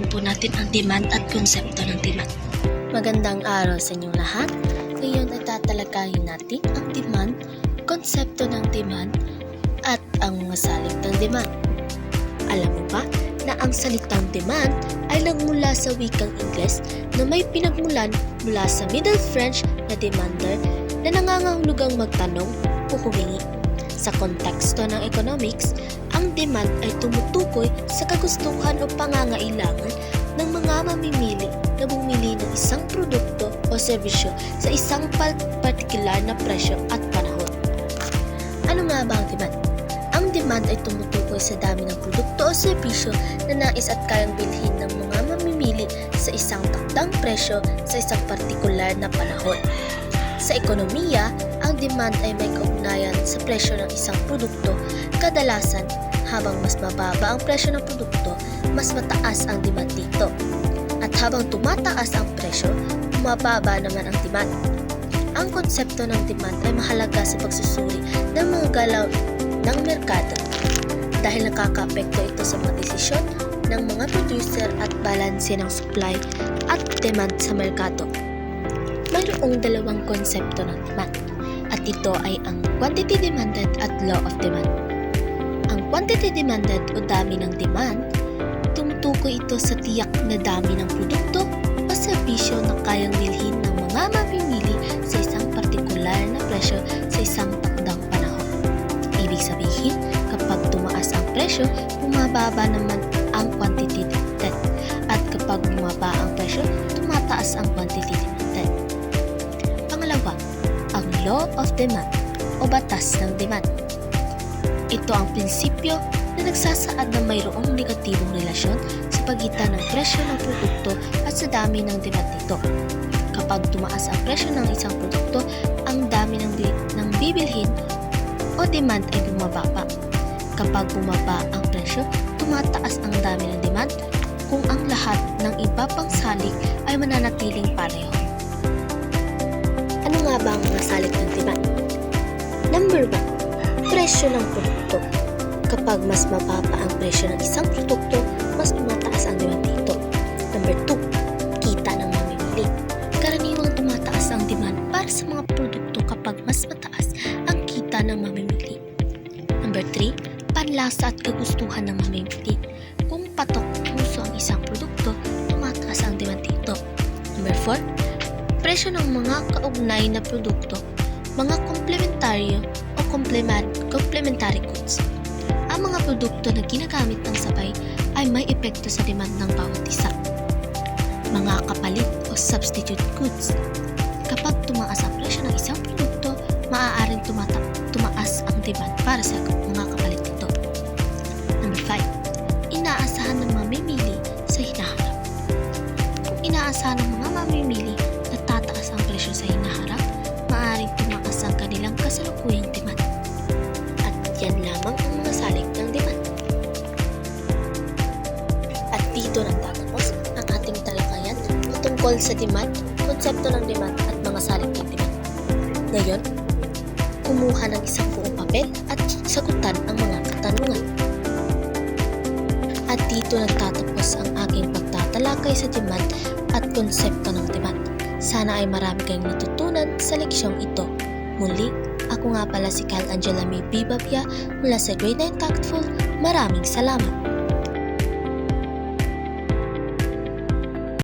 Pag-usapan po natin ang demand at konsepto ng demand. Magandang araw sa inyong lahat. Ngayon ay tatalakayin natin ang demand, konsepto ng demand, at ang mga salik ng demand. Alam mo ba na ang salitang demand ay nagmula sa wikang Ingles na may pinagmulan mula sa Middle French na demander na nangangahulugang magtanong o humingi. Sa konteksto ng economics, ang demand ay tumutukoy sa kagustuhan o pangangailangan ng mga mamimili na bumili ng isang produkto o serbisyo sa isang partikular na presyo at panahon. Ano nga ba ang demand? Ang demand ay tumutukoy sa dami ng produkto o serbisyo na nais at kayang bilhin ng mga mamimili sa isang takdang presyo sa isang partikular na panahon. Sa ekonomiya, ang demand ay may kaugnayan sa presyo ng isang produkto. Kadalasan, habang mas mababa ang presyo ng produkto, mas mataas ang demand dito. At habang tumataas ang presyo, bumababa naman ang demand. Ang konsepto ng demand ay mahalaga sa pagsusuri ng mga galaw ng merkado dahil nakakaapekto ito sa mga desisyon ng mga producer at balanse ng supply at demand sa merkado. Mayroong dalawang konsepto ng demand at ito ay ang quantity demanded at law of demand. Ang quantity demanded o dami ng demand, tumutukoy ito sa tiyak na dami ng produkto o serbisyo na kayang bilhin ng mga mamimili sa isang partikular na presyo sa isang takdang panahon. Ibig sabihin, kapag tumaas ang presyo, bumababa naman ang quantity demanded at kapag bumaba ang presyo, tumataas ang quantity demanded. Pangalawa, ang law of demand o batas ng demand. Ito ang prinsipyo na nagsasaad na mayroong negatibong relasyon sa pagitan ng presyo ng produkto at sa dami ng demand nito. Kapag tumaas ang presyo ng isang produkto, ang dami ng bibilhin o demand ay bumababa. Kapag bumaba ang presyo, tumataas ang dami ng demand kung ang lahat ng iba pang salik ay mananatiling pareho. Ano nga ba ang mga salik ng demand? Number 1, presyo ng produkto. Kapag mas mababa ang presyo ng isang produkto, mas tumataas ang demand dito. Number 2, kita ng mamimili. Karaniwang tumataas ang demand para sa mga produkto kapag mas mataas ang kita ng mamimili. Number 3, panlasa at kagustuhan ng mamimili. Kung patok puso ang isang produkto, tumataas ang demand dito. Number 4, presyo ng mga kaugnay na produkto, mga komplementaryo o complementary goods. Ang mga produkto na ginagamit ng sabay ay may epekto sa demand ng bawat isa. Mga kapalit o substitute goods. Kapag tumaas ang presyo ng isang produkto, maaaring tumaas ang demand para sa mga kapalit nito. Number 5, inaasahan ng mamimili sa hinaharap. Kung inaasahan ng mga mamimili na tataas ang presyo sa hinaharap, maaaring tumaas ang kanilang kasalukuyang demand. At yan lamang ang mga salik ng demand. At dito nagtatapos ang ating talakayan tungkol sa demand, konsepto ng demand at mga salik ng demand. Ngayon, kumuha ng isang buong papel at sagutan ang mga katanungan. At dito nagtatapos ang aking pagtatalakay sa demand at konsepto ng demand. Sana ay marami kayong natutunan sa leksyong ito. Muli, ako nga pala si Kyle Angela May Bibabia mula sa Grade 9 Tactful. Maraming salamat!